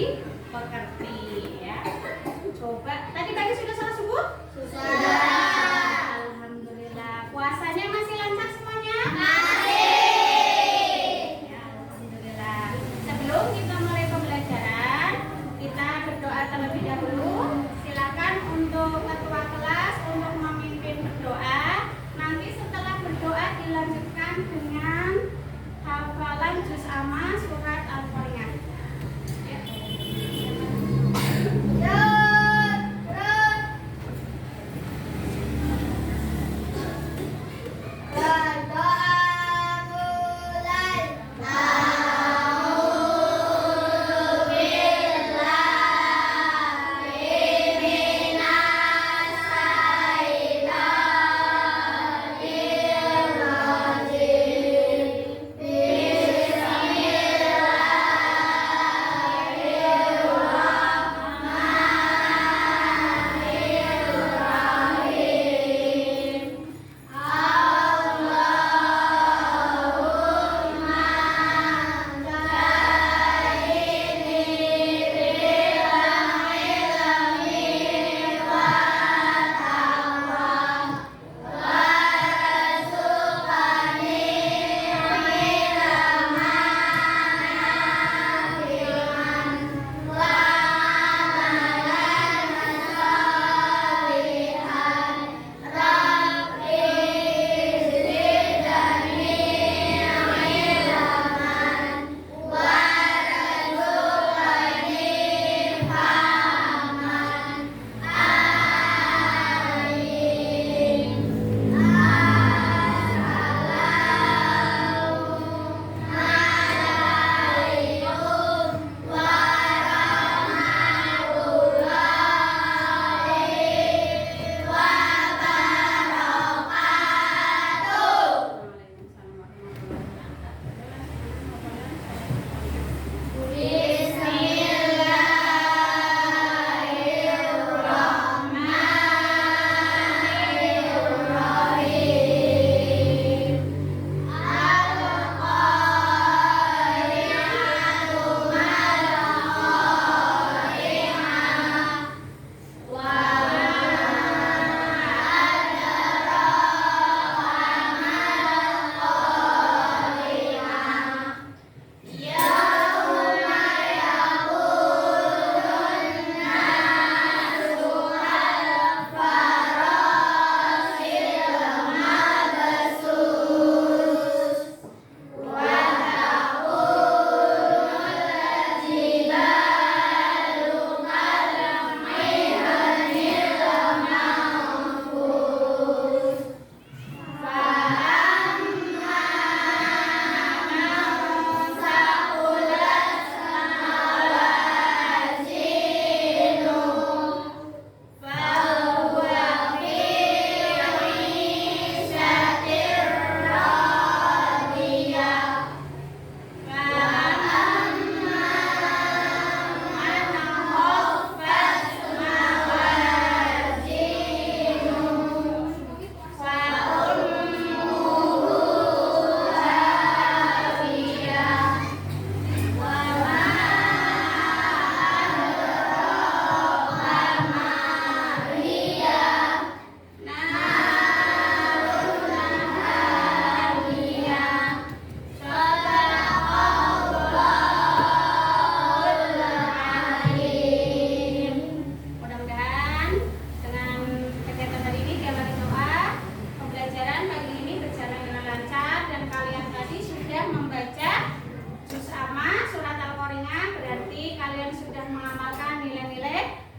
dipekerti ya. Coba tadi pagi sudah salat subuh? Sudah. Alhamdulillah. Puasanya masih lancar semuanya? Masih. Ya, alhamdulillah. Sebelum kita mulai pembelajaran, kita berdoa terlebih dahulu. Silakan untuk ketua kelas untuk memimpin berdoa. Nanti setelah berdoa dilanjutkan dengan hafalan juz amma surat Al-Qari'ah. Ya.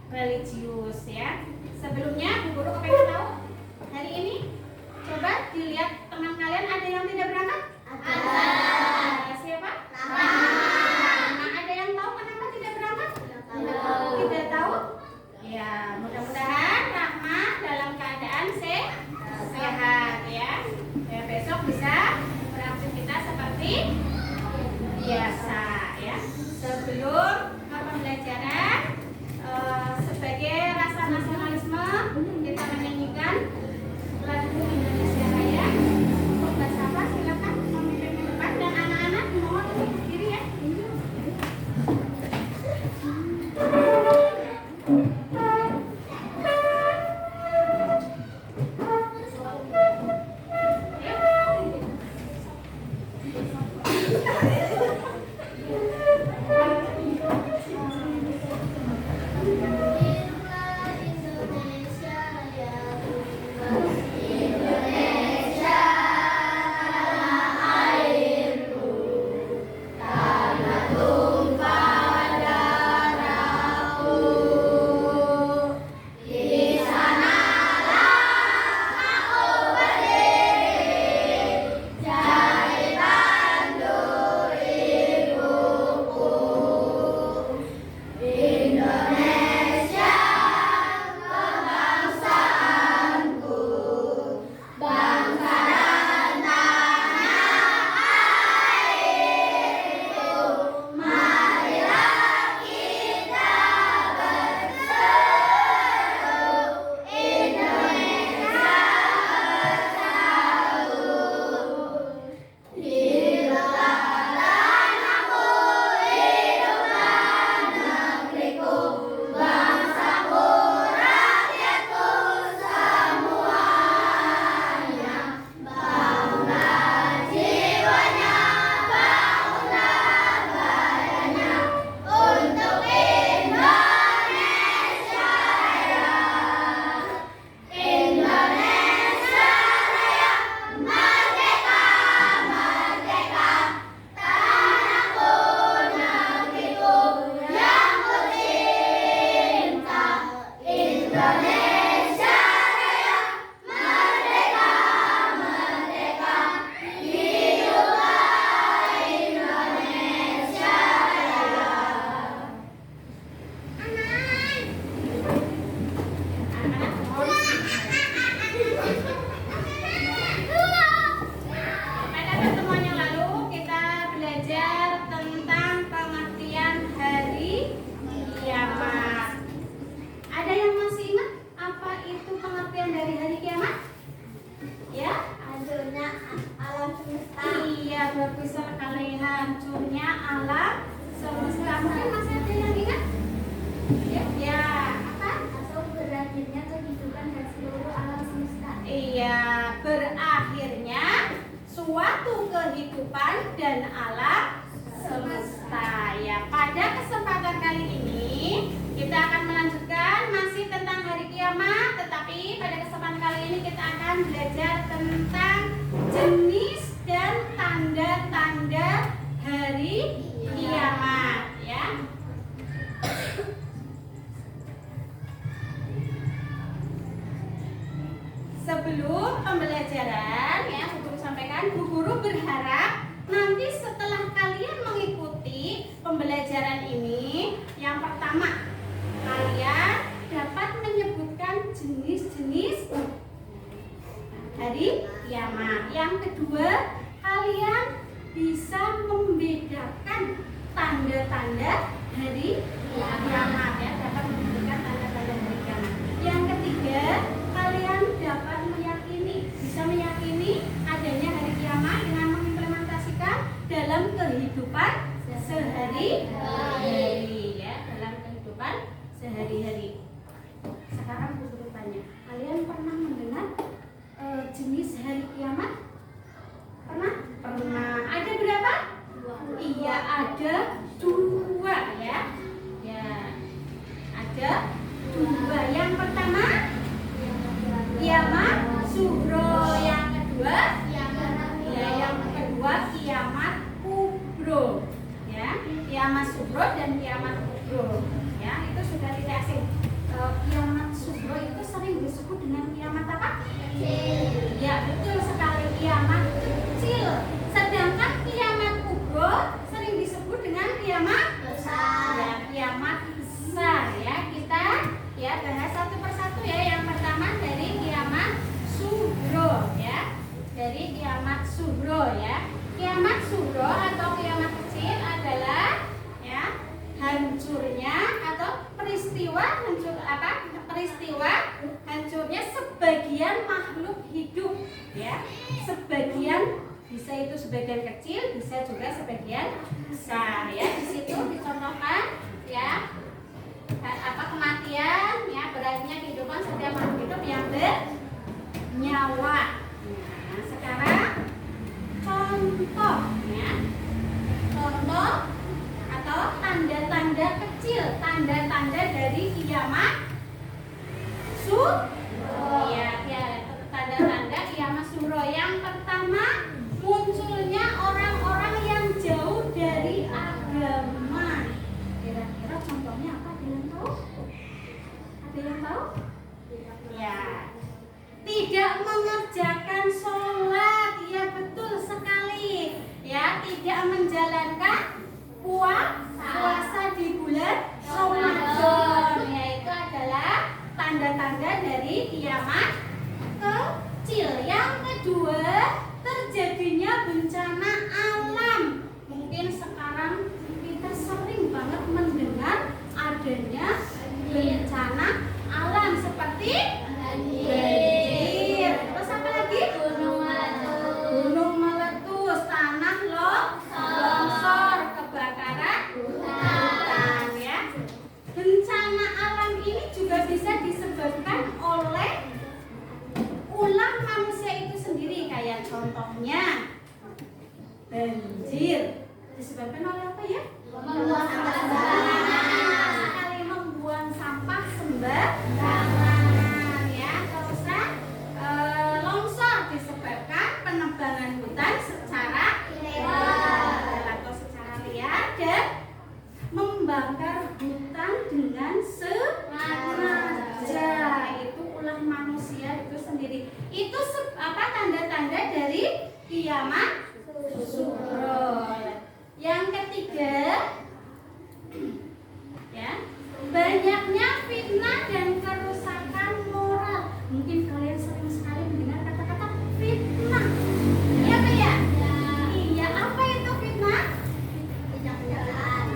Religius ya. Sebelumnya Bu Guru kepengen tahu hari ini, coba dilihat teman kalian ada yang tidak berangkat? Ada. Siapa? Nah, ada yang tahu kenapa tidak berangkat? Tidak tahu? Ya, mudah-mudahan Rahma dalam keadaan sehat ya. Ya, besok bisa beraktivitas seperti biasa ya. Sebelum pembelajaran sebagai rasa nasionalisme kita menyanyikan lagu Indonesia Raya. Untuk bahasa apa? Silakan memimpin ke depan. hancurnya alam semesta. Mungkin masih ada yang ingat? Ya, apa? Atau berakhirnya kehidupan dan seluruh alam semesta. Iya, berakhirnya suatu kehidupan dan alam semesta. Ya, pada kesempatan kali ini kita akan melanjutkan masih tentang hari kiamat, tetapi pada kesempatan kali ini kita akan belajar tentang jenis dan tanda-tanda hari kiamat, ya. Sebelum pembelajaran, ya, Bu Guru sampaikan, Bu Guru berharap nanti setelah kalian mengikuti pembelajaran ini, yang pertama, kalian dapat menyebutkan jenis-jenis hari kiamat. Yang kedua, kalian bisa membedakan tanda-tanda hari kiamat, ya, dapat membedakan tanda-tanda hari kiamat. Yang ketiga, kalian dapat bisa meyakini adanya hari kiamat dengan mengimplementasikan dalam kehidupan sehari-hari, ya, dalam kehidupan sehari-hari. Sekarang Bu Guru tanya, kalian pernah mendengar jenis hari kiamat? Pernah? Pernah. Ada berapa? Iya, ada 2, ya. Ya, ada 2. Yang pertama kiamat sughro, yang kedua kiamat kubro, ya. Kiamat sughro dan kiamat kubro, ya, itu sudah tidak asing. Kiamat sughro itu sering disebut dengan kiamat apa? Kecil. Ya, betul sekali, kiamat kecil. Sedangkan kiamat kubro sering disebut dengan kiamat besar. Ya, kiamat besar, ya. Kita bahas satu persatu, ya. Yang pertama dari kiamat sughro, ya. Dari kiamat sughro, ya. Kiamat sughro atau kiamat kecil adalah, ya, hancurnya atau peristiwa hancurnya sebagian makhluk hidup, ya. Sebagian, bisa itu sebagian kecil, bisa juga sebagian besar, ya. Di situ dicontohkan, ya, kematian, ya, berakhirnya kehidupan setiap makhluk hidup yang bernyawa. Nah, sekarang contoh, ya, contoh atau tanda-tanda kecil, tanda-tanda dari kiamat sughro, ya, tanda-tanda kiamat sughro. Yang pertama, munculnya orang-orang yang jauh dari agama. Kira-kira contohnya apa? Ada yang tahu? Ada yang tahu? Ya, tidak mengerjakan sholat, ya, betul sekali, ya, tidak menjalankan puasa di bulan Ramadan, ya, itu adalah tanda-tanda dari kiamat kecil. Yang kedua, terjadinya bencana alam. Mungkin sekarang kita sering banget mendengar adanya bencana alam seperti banjir, terus apa lagi? Gunung meletus, tanah longsor, kebakaran hutan, ya. Bencana alam ini juga bisa disebabkan oleh ulah manusia itu sendiri, kayak contohnya banjir disebabkan oleh apa, ya? Membuang sampah sembarangan, ya. Terus longsor disebabkan penebangan hutan secara ilegal atau secara liar dan membakar hutan dengan sengaja. Itu ulah manusia itu sendiri. Itu tanda-tanda dari kiamat sughro. Yang ketiga, ya, banyaknya fitnah dan kerusakan moral. Mungkin kalian sering sekali mendengar kata-kata fitnah. Iya, Pak, ya? Iya, apa itu fitnah?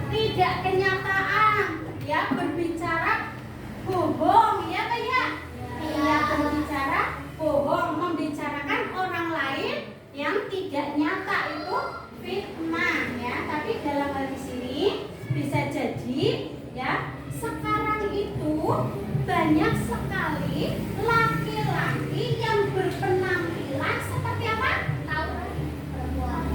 Tidak kenyataan, ya, berbicara bohong, ya, Pak, ya? Iya, berbicara bohong, membicarakan orang lain yang tidak nyata, itu fitnah, ya. tapi dalam hal di sini bisa jadi ya sekarang itu banyak sekali laki-laki yang berpenampilan seperti apa?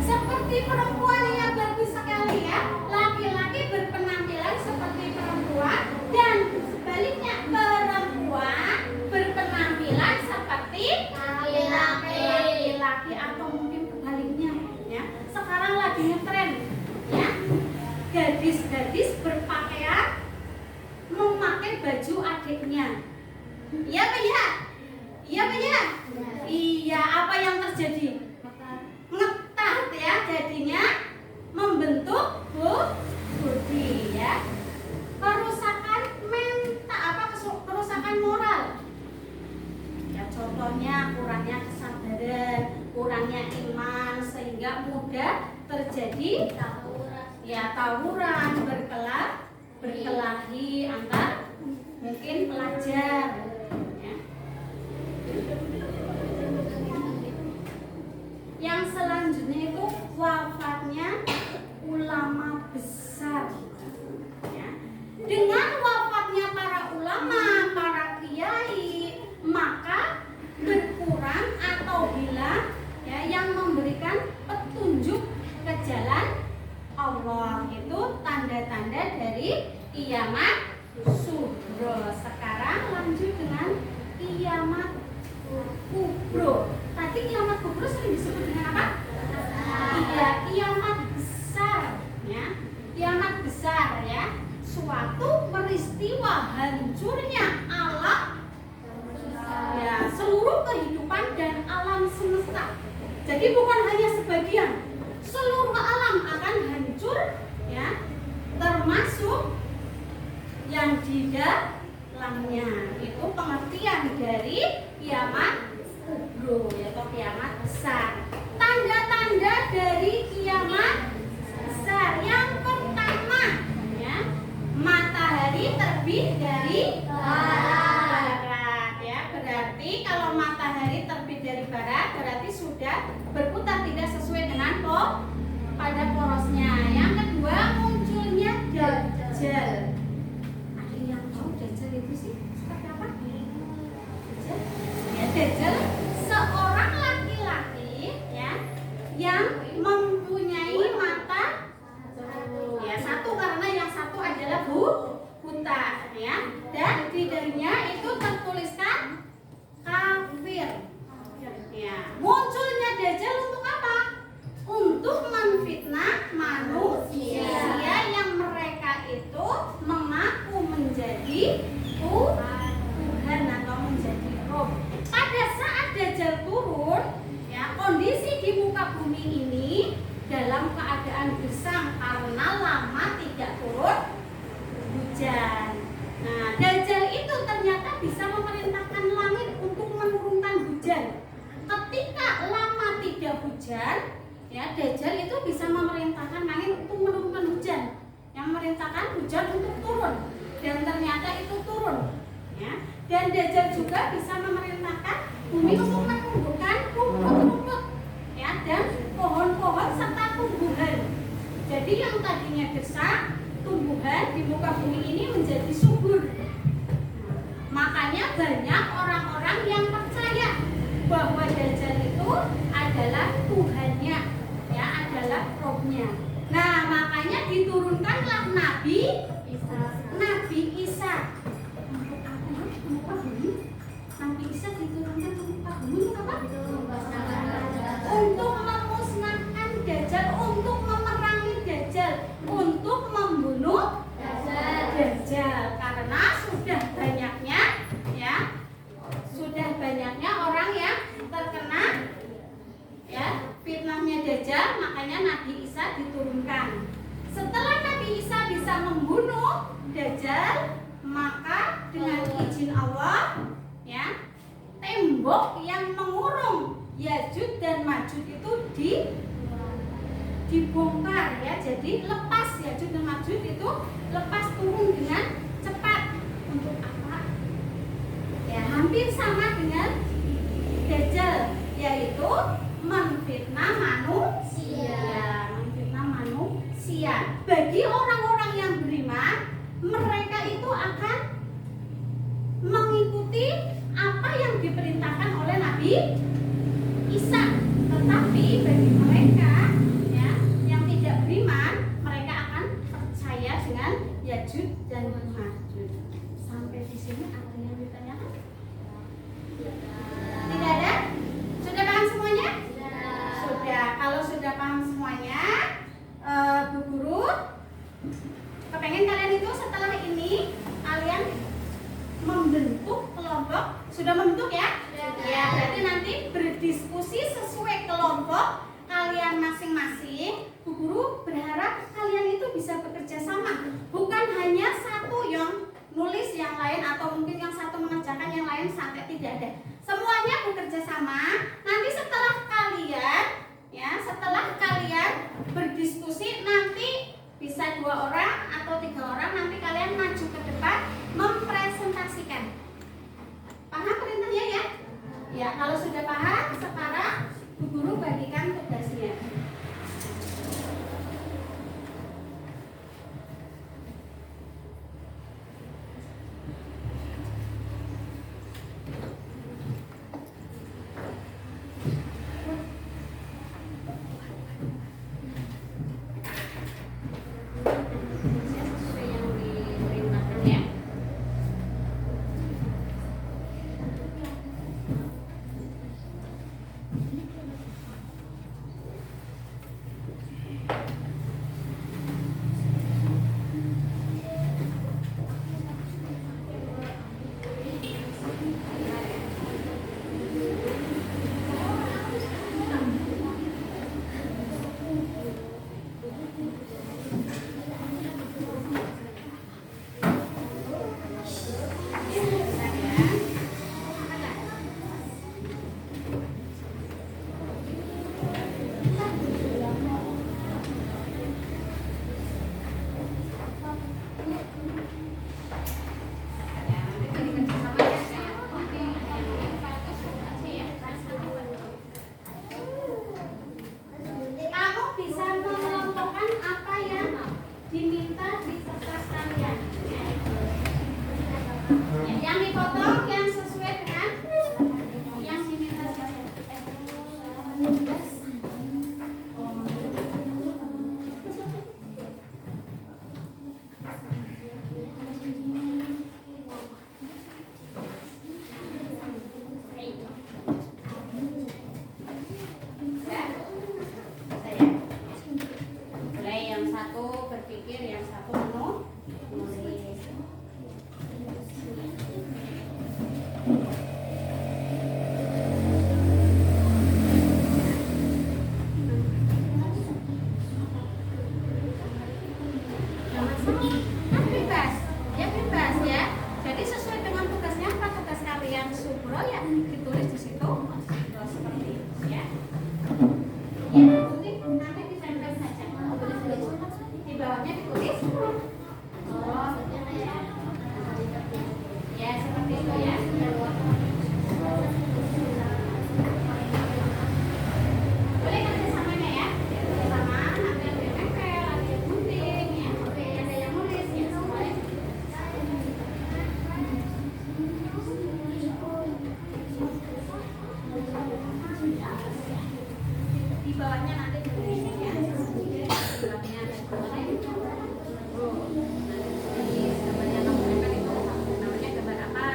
Seperti perempuan, ya bagus sekali ya. Laki-laki berpenampilan seperti perempuan dan sebaliknya perempuan berpenampilan seperti laki-laki atau mungkin kebaliknya ya. Sekarang lagi ngetren ya. Gadis-gadis berpakaian memakai baju adiknya. Iya Pak ya? Iya Pak ya? Iya, apa yang terjadi? Ngetat ya, jadinya membentuk budi ya. Kerusakan mental, kerusakan moral. Ya contohnya kurangnya kesabaran, kurangnya iman sehingga mudah terjadi tawuran, berkelahi antar mungkin pelajar ya. Yang selanjutnya itu wafatnya ulama besar ya. Dengan wafatnya para ulama, para kiai, maka berkurang atau hilang ya yang memberikan petunjuk ke jalan Allah. Itu tanda-tanda dari kiamat sughra. Sekarang lanjut dengan kiamat kubro. Tadi kiamat kubro sering disebut dengan apa? Iya, kiamat besar ya. Kiamat besar ya. Suatu peristiwa hancurnya alam ya, seluruh kehidupan dan alam semesta. Jadi bukan hanya sebagian, seluruh alam akan hancur ya, termasuk yang di dalamnya. Itu pengertian dari kiamat kubro yaitu kiamat besar. Tanda-tanda dari kiamat besar yang pertama ya, matahari terbit dari barat ya. Berarti kalau matahari terbit dari barat berarti sudah berputar tidak sesuai dengan pada porosnya. Yang kedua, munculnya Dajjal. Ada yang tahu Dajjal itu sih seperti apa? Dajjal? Ya, Dajjal seorang laki-laki ya yang mempunyai mata ya satu, karena yang satu adalah buta ya, dan di darinya itu tertuliskan kafir. Ya, munculnya Dajjal untuk apa? Untuk menfitnah manusia yang mereka itu mengaku menjadi Tuhan atau menjadi Roh. Pada saat Dajjal turun, ya kondisi di muka bumi ini dalam keadaan gersang karena lama tidak turun hujan. Nah, Dajjal itu ternyata bisa memerintahkan langit untuk menurunkan hujan. Ketika lama tidak hujan, ya Dajjal itu bisa memerintahkan langit untuk menurunkan hujan, yang memerintahkan hujan untuk turun, dan ternyata itu turun ya. Dan Dajjal juga bisa memerintahkan bumi untuk menumbuhkan rumput-rumput ya, dan pohon-pohon serta tumbuhan. Jadi yang tadinya gersang, tumbuhan di muka bumi ini menjadi subur. Makanya banyak orang-orang yang percaya bahwa Dajjal itu adalah Tuhannya ya, adalah Rohnya. Nah, makanya diturunkanlah Nabi Isa. Nabi Isa diturunkan ke muka bumi apa? Untuk memusnahkan Dajjal, untuk memerangi Dajjal, untuk membunuh Dajjal. Karena sudah banyaknya orang yang terkena ya fitnahnya Dajjal, makanya Nabi Isa diturunkan. Setelah Nabi Isa bisa membunuh Dajjal, maka dengan izin Allah ya, tembok yang mengurung Yajud dan Majud itu dibongkar ya. Jadi lepas Yajud dan Majud itu lepas turun dengan cepat. Untuk apa? Ya, hampir sama dengan Dajjal, yaitu menfitnah manusia. bagi orang-orang yang beriman, mereka itu akan mengikuti apa yang diperintahkan oleh Nabi Isa. Tetapi bagi mereka ya, yang tidak beriman, mereka akan percaya dengan Yajud dan Majud. Sampai di sini ada yang ditanyakan? Tidak ada? Sudah paham semuanya? Sudah. Kalau sudah paham semuanya, Bu Guru kepengen kalian itu setelah ini kalian membentuk kelompok. Sudah membentuk ya? Ya, berarti nanti berdiskusi sesuai kelompok kalian masing-masing. Bu Guru berharap kalian itu bisa bekerja sama, bukan hanya satu yang nulis, yang lain atau mungkin yang satu mengerjakan, yang lain santai. Tidak ada. Semuanya bekerja sama. Nanti setelah kalian ya, setelah kalian berdiskusi, nanti bisa 2 orang atau 3 orang, nanti kalian maju ke depan mempresentasikan. Paham perintahnya ya? Ya, kalau sudah paham, sekarang Bu Guru bagikan tugasnya. Sesuai yang diperintahkan ya. Kamu bisa mengelompokkan apa yang diminta di kertas kalian. Yang dipotong yang sesuai dengan yang diminta mulai yang satu berpikir, yang satu menulis. Kan bebas, ya bebas ya. Jadi sesuai dengan tugasnya, apa tugas kalian subro ya ditulis di situ. Seperti itu ya. Ya, nanti ditempel saja. Di bawahnya ditulis. Oh, ya seperti itu ya. Boleh kerjasamanya ya. Kerjasama, nanti ada yang nempel, ada yang gunting, ya. Oke, ada yang nulis ya semuanya. Di bawahnya nanti ditulis ya. Di bawahnya ada tulis. Nanti gambarnya kamu nempel itu namanya gambar apa?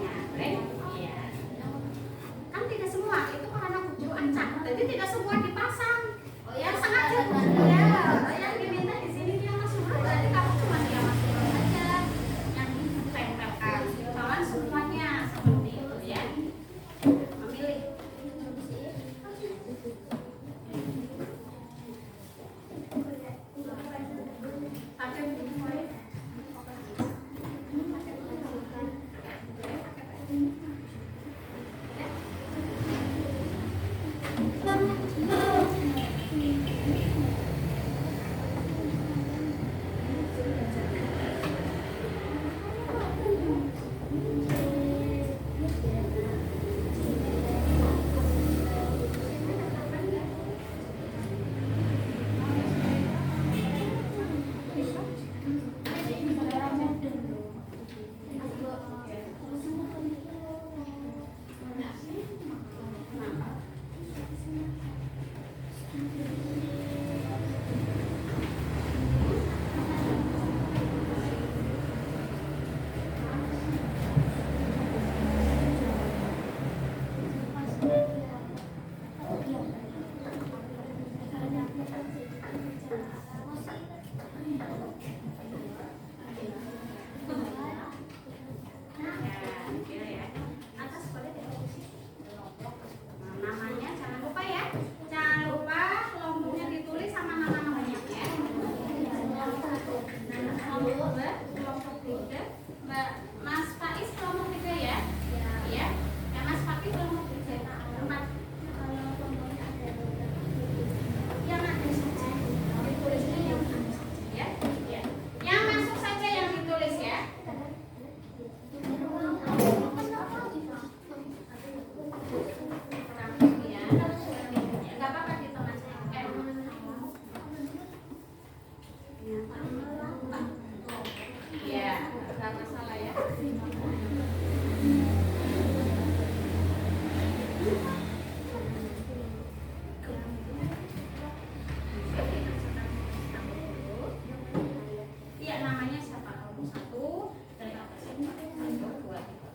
Ya, boleh? Iya. Kan tidak semua itu karena buku acak. Jadi tidak semua dipasang. Oh ya, sengaja ya. Yang diminta di sini dia masuk. Berarti kamu cuma dia masuk saja yang ditempelkan. Kawan semuanya seperti itu ya. Memilih. Ya, nggak masalah ya. Iya, namanya siapa? Kamu satu, dari apa siapa? Satu, dua, tiga.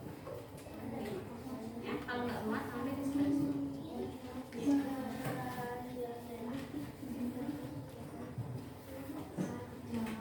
Ya, kalau nggak muat, sampai di sini. Ya.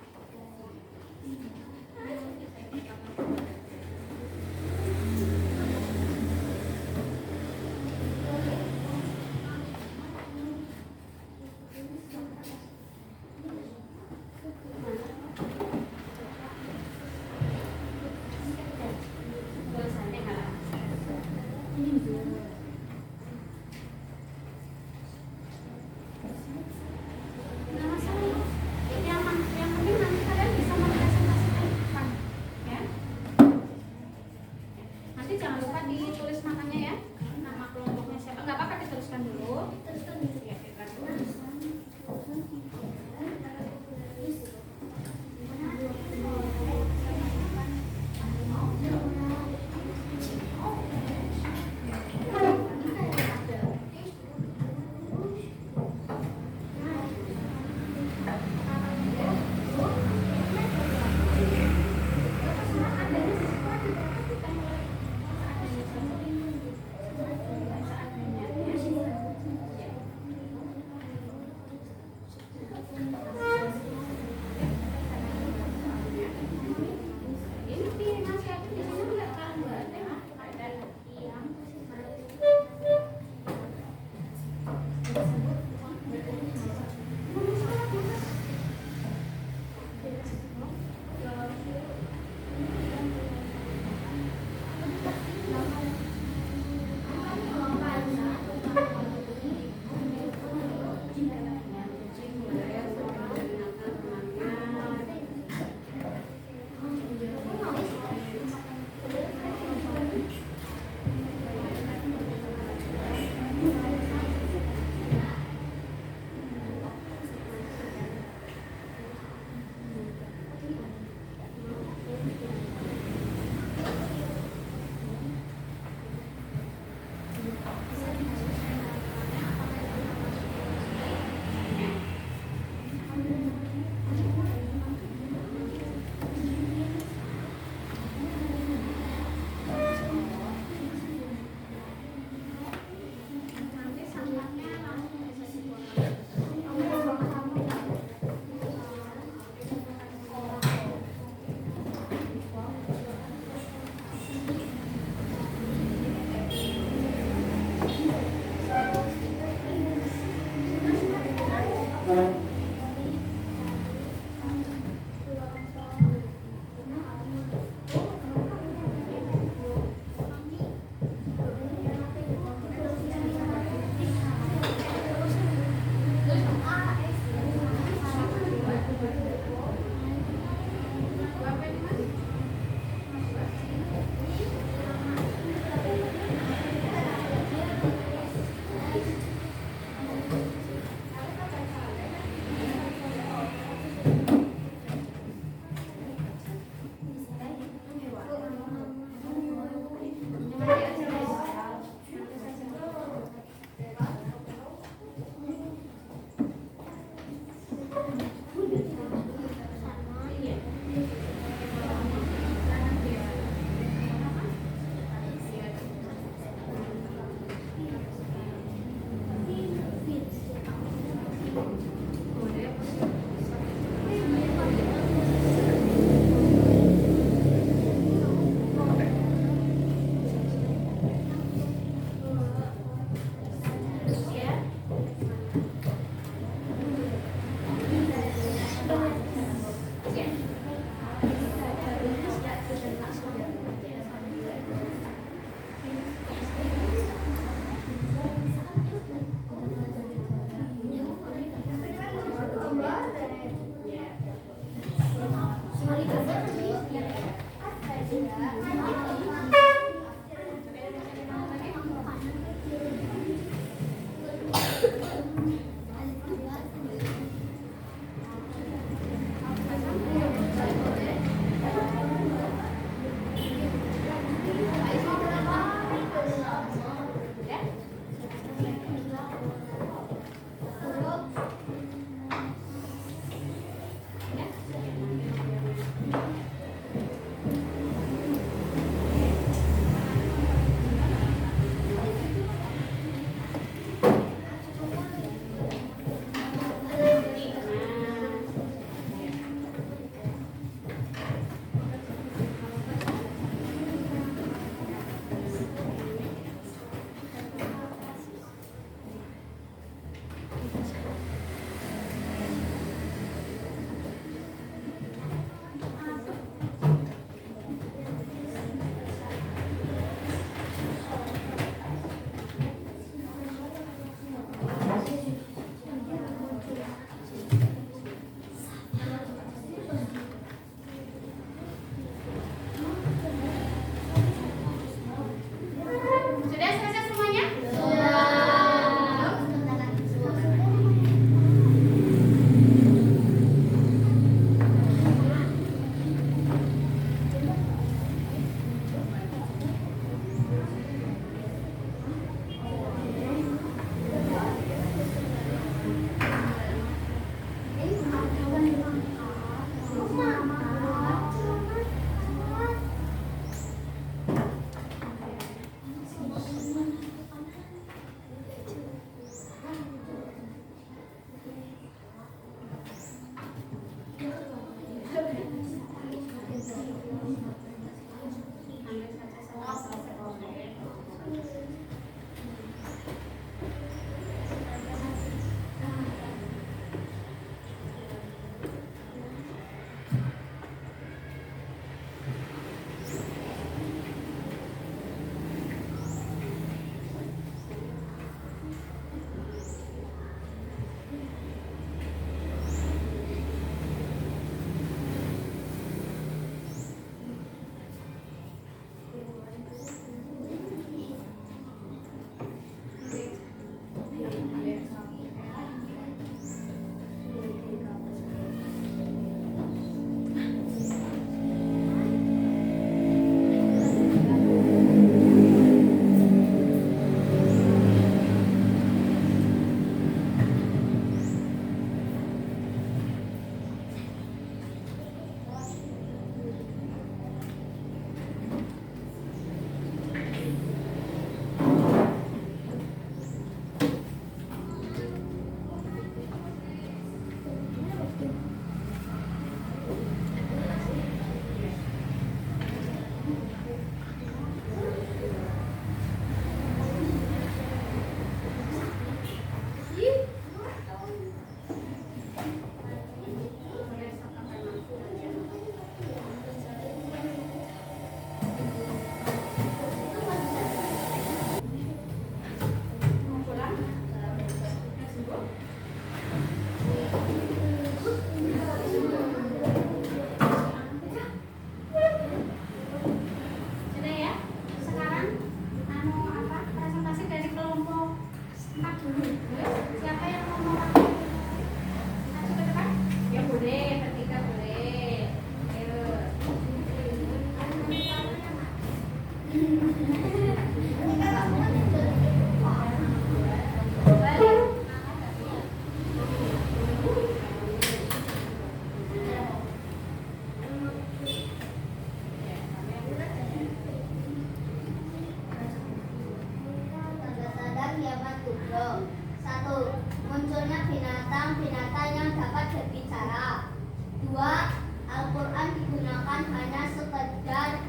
Al-Quran digunakan hanya sekedar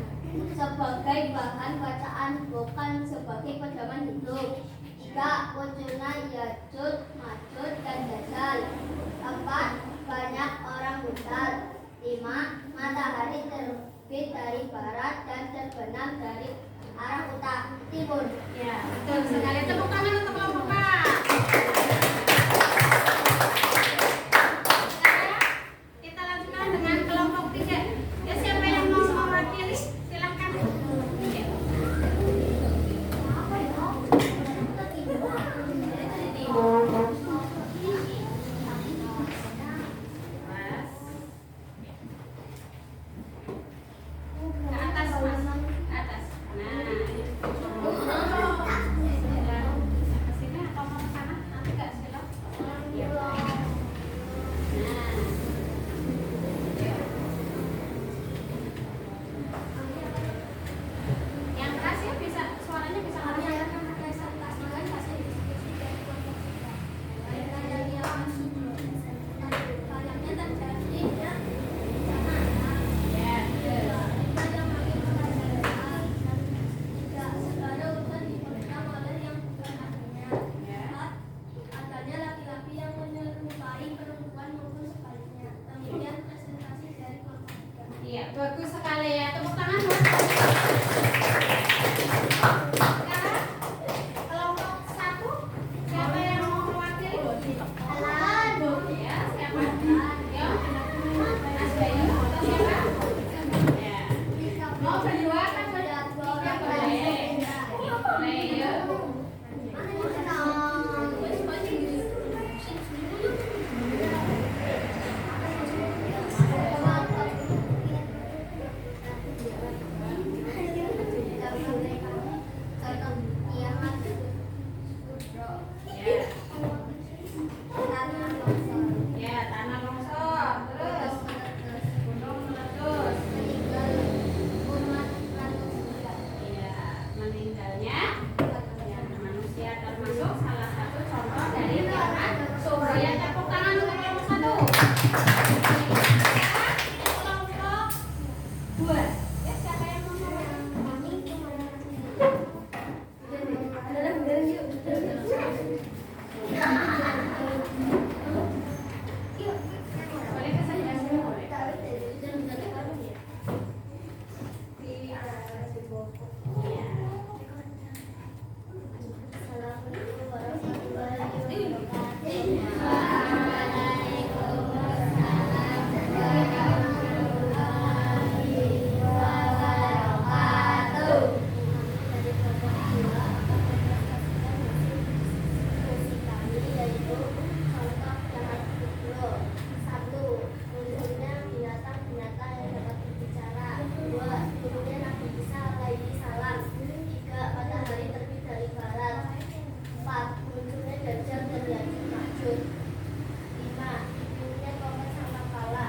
sebagai bahan bacaan, bukan sebagai pedoman hidup. 3. Munculnya Ya'juj, Ma'juj, dan Dajjal. 4. Banyak orang buta. 5. Matahari terbit dari barat dan terbenam dari arah timur. Ya, betul sekali. Tepuk tangan untuk kelompok A. Sekarang kita lanjutkan dengan kelompok 3. Ya, siapa yang mau mewakili? Silakan. Ya. Ke atas, Mas. Ke atas. Nah. Ke sini atau mau ke sana? Nanti nggak sila. Ya. Nah. Yang keras ya bisa suaranya bisa Adanya laki-laki yang menyerupai perempuan maupun sebaliknya. Demikian presentasi dari kelompok 3. Iya, bagus sekali ya. Tepuk tangan buat. Sekarang kelompok 1, siapa yang mau mewakili? Ya, siapa? Ya, Mas Bayu atau siapa? Ya. Mau berdua kan? Boleh. Boleh, yuk. Ya. Ya, tanah longsor. Terus gunung meletus. Iya, meninggalnya ya, manusia termasuk salah satu contoh dari kiamat subuh. Ya, tepuk tangan untuk kelompok 1. Kelompok 2. Ya, siapa yang mau boleh ke sebelah sini, boleh. Iya. Assalamualaikum warahmatullahi wabarakatuh. Matahari terbit dari barat. 4. Munculnya Dajjal dan Ya'juj Ma'juj. 5. Dibunuhnya Komet sama Kala.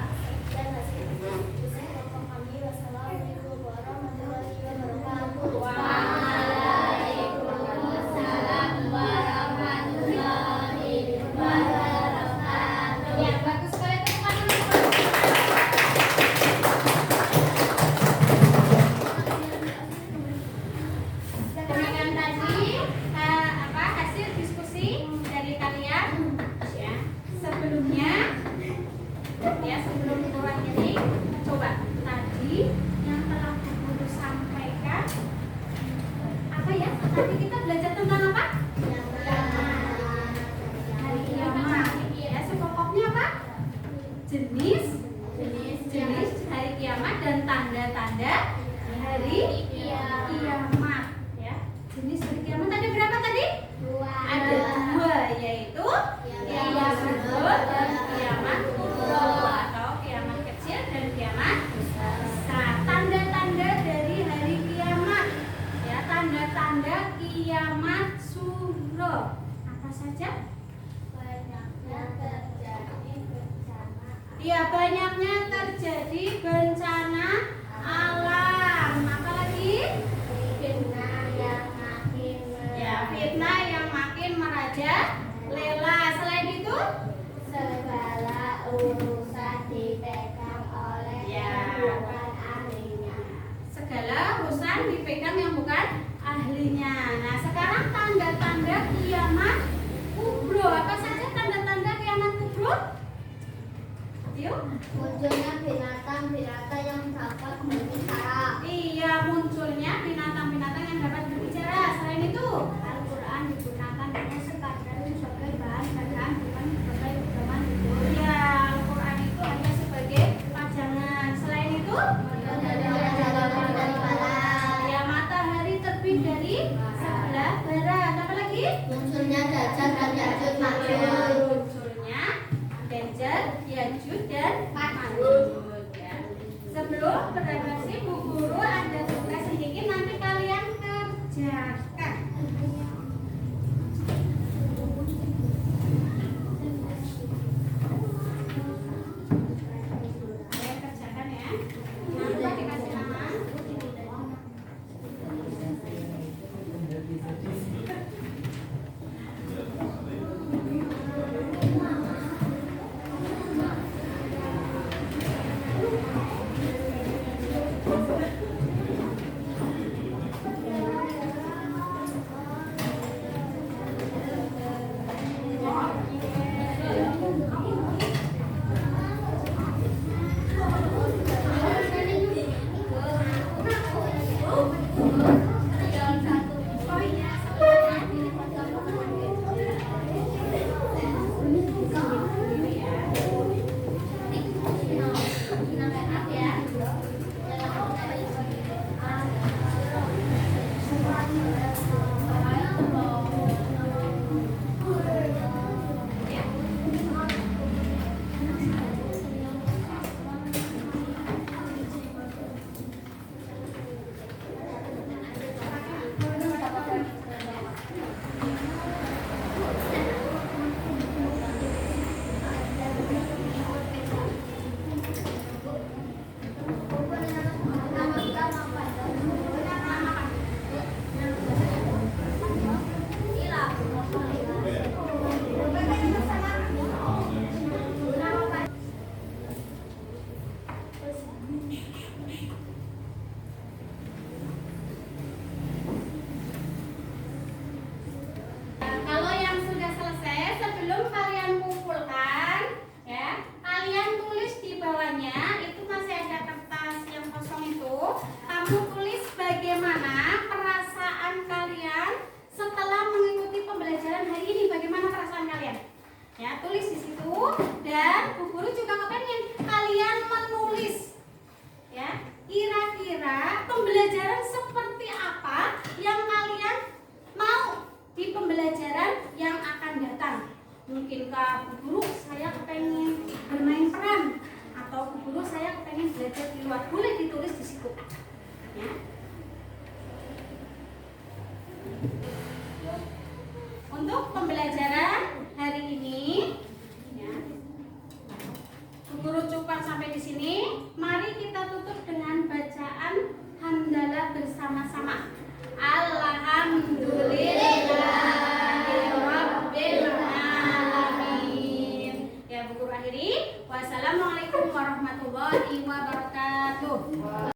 Dan hasil diskusi kelompok kami. Wassalamualaikum warahmatullahi wabarakatuh. Waalaikumsalam warahmatullahi wabarakatuh. Ya, bagus sekali. Tepuk tangan untuk demikian tadi hasil diskusi dari kalian ya. Sebelumnya ya, sebelum mewakili, coba tadi yang telah Bu Guru sampaikan apa ya? Tadi kita belajar tentang apa? Hari kiamat. Ya, sepokoknya apa? Jenis hari kiamat dan tanda-tanda hari kiamat ya. Jenis hari kiamat ada berapa tadi? Ada 2, yaitu kiamat subuh dan kiamat kubro atau kiamat kecil dan kiamat besar. Tanda-tanda dari hari kiamat ya, tanda-tanda kiamat suro apa saja? Banyaknya terjadi bencana. Ya, banyaknya terjadi bencana alam. Apalagi Ya, matahari terbit dari sebelah barat. Apa lagi? Munculnya Dajjal dan Ya'juj Ma'juj. Munculnya Dajjal, Ya'juj dan Ma'juj. Ya. Sebelum berdiskusi, Bu Guru ada tugas sedikit nanti kalian kerjakan. Kalian kerjakan ya. Jangan lupa dikasih nama. Kalau yang sudah selesai, sebelum kalian kumpulkan, ya, kalian tulis di bawahnya. Itu masih ada kertas yang kosong itu. Kamu tulis bagaimana perasaan kalian setelah mengikuti pembelajaran hari ini. Bagaimana perasaan kalian? Ya, tulis di situ. Dan Bu Guru juga kepengen kalian menulis, ya, kira-kira pembelajaran seperti apa yang kalian mau di pembelajaran yang akan datang. Mungkinkah Bu Guru saya kepengen bermain peran, atau Bu Guru saya kepengen belajar di luar. Boleh ditulis di situ, ya. Untuk pembelajaran hari ini